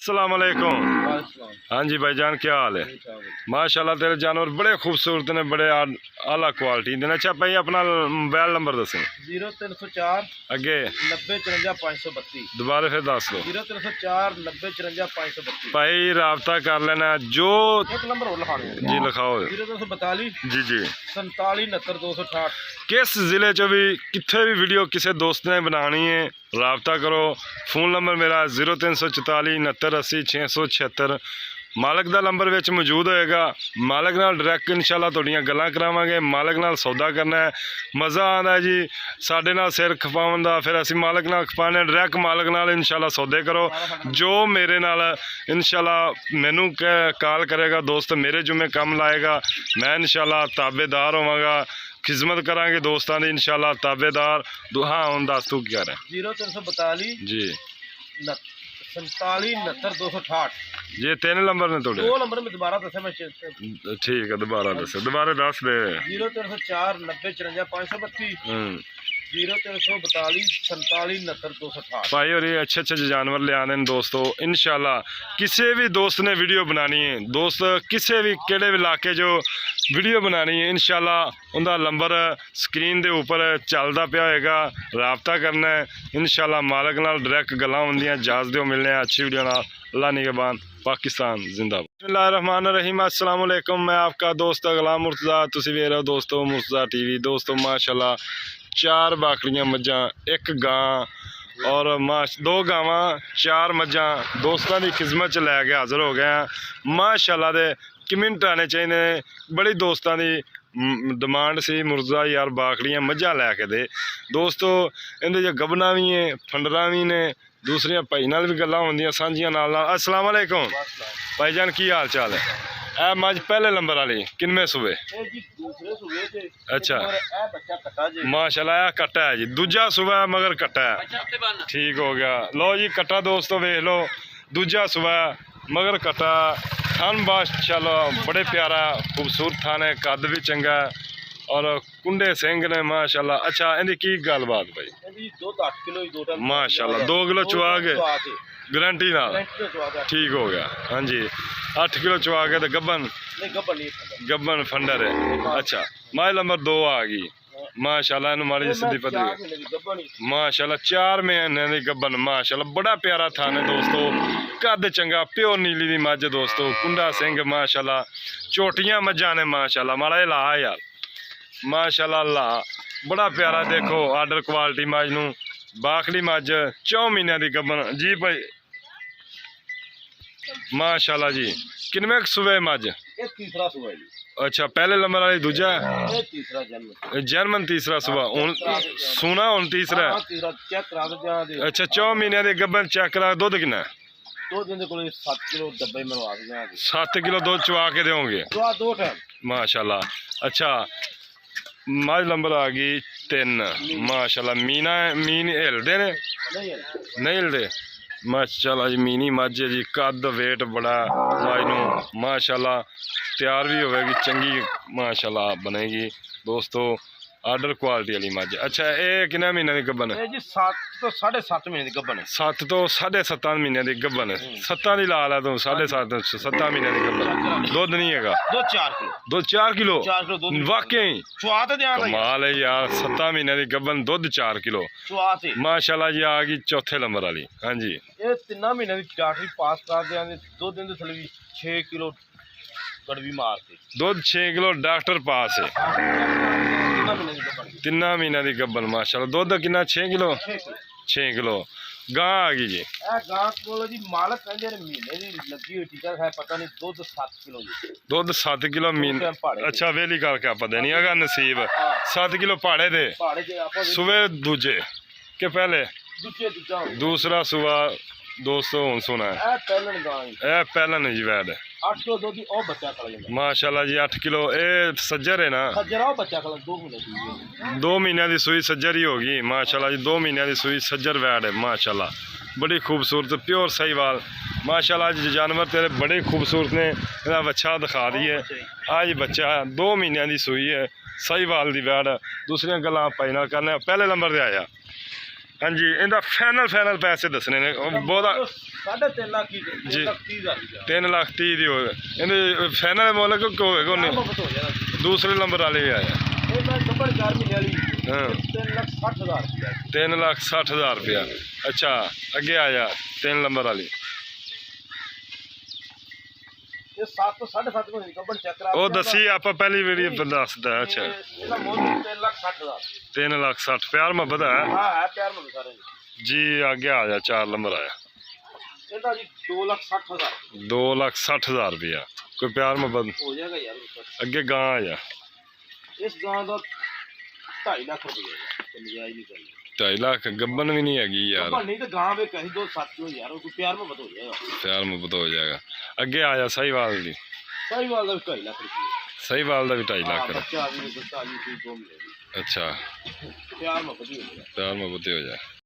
अस्सलाम वालेकुम। हाँ जी भाईजान, क्या हाल है? माशाल्लाह तेरे जानवर बड़े खूबसूरत ने, बड़े आला क्वालिटी दे। अच्छा भाई अपना मोबाइल नंबर दसो। 0304 अगे 90 54 532। दोबारा फिर दस दो। 0304 90 54 532 भाई राबता कर लेना जो एक नंबर और लिखा जी लिखाओ। 0342 जी जी 47 69 268। किस जिले च भी कितने भी वीडियो किसी दोस्त ने बनानी है राबता करो। फोन नंबर मेरा 0344 69 80 676। मालक का नंबर विच मौजूद होएगा। मालक नाल डायरैक्ट इंशाल्लाह तुहाडियां गल्लां करावांगे। मालक नाल सौदा करना है, मज़ा आंदा है जी। साडे नाल सिर खपावन दा, फिर असीं मालक नाल खपाने। डायरैक्ट मालक नाल इंशाल्लाह सौदे करो। जो मेरे नाल इंशाल्लाह मैनू कॉल करेगा दोस्त, मेरे जुम्मे काम लाएगा, मैं इंशाल्लाह ताबेदार होवांगा। खिदमत करांगे दोस्तां दी इंशाल्लाह ताबेदार। हाँ हुण दस तू क्या है? 0342 जी 47 69 268। ये तीन नंबर ने थोड़े? दो नंबर में दोबारा दस मैं ठीक है, दोबारा दस दे। 0304 90 54 532। 0342 47 69 268। भाई और ये अच्छे अच्छे जानवर ले आने दोस्तों इंशाल्लाह। किसी भी दोस्त ने वीडियो बनानी है, दोस्त किसी भी केड़े भी इलाके जो वीडियो बनानी है इंशाल्लाह उनका नंबर स्क्रीन के उपर चलता पिया होएगा। राबता करना है इंशाल्लाह। मालक नाल डायरैक्ट गल्लां होंदियां। इजाज़त दिओ, मिलने अच्छी वीडियो नाल। अल्लाह निगहबान, पाकिस्तान जिंदाबाद। बिस्मिल्लाहिर्रहमानिर्रहीम। अस्सलाम वालेकुम। मैं आपका दोस्त गुलाम मुर्तज़ा, तुसीं वेख रहे हो दोस्तों मुर्तज़ा टीवी। दोस्तों माशाल्लाह 4 बाकड़ियाँ मज्जां, एक गां और दो गावां 4 मज्जां दोस्तों की खिदमत च लैके हाज़र हो गए हैं। माशाल्लाह दे कमेंट आने चाहिए। बड़ी दोस्तों की डिमांड सी मुर्तज़ा यार बाकड़ियाँ मज्जां लैके दे। दोस्तों इहदे च गबना भी है, फंडरा भी ने, दूसरियां भाई नाल भी गल्लां होंदियां सांझियां नाल। अस्सलाम वालेकुम भाईजान, की हाल चाल है? ए मज पहले नंबर वाली किनमें सूबे? अच्छा माशाल्लाह यह कट्टा है जी। दूजा सूबा मगर कट्टा है। ठीक हो गया। लो जी कट्टा दोस्तों वेख लो, दूजा सूबा मगर कट्टा। थान माशाल्लाह बड़े प्यारा खूबसूरत थान है, कद भी चंगा है और कुंडे सिंह ने माशाल्लाह। अच्छा इहदी की गलबात भाई? माशाल्लाह 2 किलो चुआ के गारंटी नाल ठीक हो गया। हाँ जी 8 किलो चुआ के तो गब्बन फंडर है। अच्छा माल नंबर 2 आ गई माशाल्लाह। इन्हू माड़ी सीधी पतली माशाल्लाह 4 महीने की गब्बन माशाल्लाह। बड़ा प्यारा थान है दोस्तों, कद चंगा, प्योर नीली दी मझ दोस्तों, कुंडा सिंह माशाल्लाह। चोटियां मझां ने माशाल्लाह। माड़ा ला यार माशाल्लाह ला बड़ा प्यारा। देखो आर्डर क्वालिटी मझ नू बाखड़ी मझ 4 महीनों की गब्बन जी भाई माशाल्लाह जी। किनवे सूबे मझ? अच्छा पहले नंबर वाली दूजा जर्मन तीसरा सुबह सोना हूँ तीसरा। अच्छा 4 महीने की गब्बन चेक करा। दुध किन्ना? 7 किलो दुध चुआ के दोगे माशाल्लाह। अच्छा मझ नंबर आ गई 3 माशाल्लाह। मीन हिलते ने नहीं हिलते माशाल्लाह जी। मीनी मझ है जी, कद वेट बड़ा मझ नू माशाल्लाह। तैयार भी होगी चंगी माशाल्लाह बनेगी दोस्तों, आर्डर क्वालिटी वाली मझ। अच्छा ये कितना महीने की गब्बन है? 7 तो 7.5 महीने की गब्बन है। 7 तो 7.5 महीने की गब्बन है। 7 की ला ला तू 7.5 7 महीने की गब्बन। दुध नहीं है? दुध 4 किलो वाकई कमाल है यार। 7 महीने की गब्बन दुध 4 किलो माशाल्लाह जी। आ गई चौथे नंबर वाली। हाँ जी ये 3 महीने की डॉक्टरी पास कर देंगे। 2 दिन थले 6 किलो कड़वी मार के दुध 6 किलो डॉक्टर पास है। 3 महीने की गब्बन माशाल्लाह। दुध कितना? 6 किलो 6 किलो। गां आ गई जी। गां को जी मालक कहंदे ने महीने दी लगी हुई टीका है, पता नहीं दुध 7 किलो जी। दुध 7 किलो महीने। अच्छा वेली करके आप देनी अगर नसीब 7 किलो पहाड़े दे सुबह दूजे के पहले दूसरा सुबह दोस्तों हूँ सुना है पहला नहीं जी वैद 8 किलो दूध और बच्चा खा लेंगे माशाल्लाह जी। 8 किलो ए सज्जर है ना? बच्चा खा 2 महीने की सूई सज्जर ही होगी माशाल्लाह जी। 2 महीने की सूई सज्जर वैड है माशाल्लाह। बड़ी खूबसूरत प्योर सहीवाल माशाल्लाह जी। जानवर तेरे बड़े खूबसूरत ने। इहदा बच्चा दिखा दिए आज बच्चा 2 महीने की सूई है सहीवाल की वैड। दूसरिया गल्लां पाई नाल करने। पहले नंबर पर आया ਹਾਂਜੀ ਇਹਦਾ ਫਾਈਨਲ ਪੈਸੇ ਦੱਸਣੇ ਨੇ ਬਹੁਤਾ 3.5 ਲੱਖ ਹੀ ਜੀ। 3,30,000 ਦੀ 3,30,000 ਦੀ ਹੋਵੇ ਇਹਦੇ ਫਾਈਨਲ ਮੁੱਲ ਹੋਵੇਗਾ ਉਹਨੇ ਮੁਫਤ ਹੋ ਜਾਣਾ ਦੂਸਰੇ ਨੰਬਰ ਵਾਲੇ ਵੀ ਆਇਆ ਇਹ ਮੈਂ ਗੱਬੜ 4 ਮਹੀਨੇ ਵਾਲੀ ਹਾਂ 3,60,000 ਰੁਪਇਆ 3,60,000 रुपया अच्छा अगे आ जा 3 नंबर वाली ਇਹ 7.5 ਮਹੀਨੇ ਗੱਬੜ ਚੈੱਕ ਕਰਾ ਉਹ ਦੱਸੀ ਆਪਾਂ ਪਹਿਲੀ ਵੀਡੀਓ ਦੱਸਦਾ ਅੱਛਾ ਇਹਦਾ ਮੁੱਲ 3,60,000 3,60,000 प्यार मोहब्बत है ਹਾਂ ਹੈ ਪਿਆਰ ਨਾਲ ਸਾਰੇ जी आगे आ जा 4 नंबर आया ਇਹਦਾ ਜੀ 2,60,000 2,60,000 रुपया कोई प्यार मोहब्बत ਹੋ ਜਾਏਗਾ ਯਾਰ अगे गां आ जा ਇਸ ਗਾਂ ਦਾ 2.5 ਲੱਖ ਰੁਪਏ ਤੇ ਨਜਾਇਜ਼ ਨਹੀਂ ਕਰੀ 2.5 लाख गब्बन भी नहीं हैगी यार ਗੱਬੜ नहीं तो गां वे कहीं 2,700 यार वो प्यार में बत हो जाएगा प्यार मोहब्बत हो जाएगा अगे आ जा सहीवाल दी सही वाला भी 2.5 लाख रुपए सहीवाल का भी 2.5 लाख है बच्चा भी बच्चा भी 2 मिलेगी अच्छा प्यार में बत हो जाएगा प्यार मोहब्बत हो जाए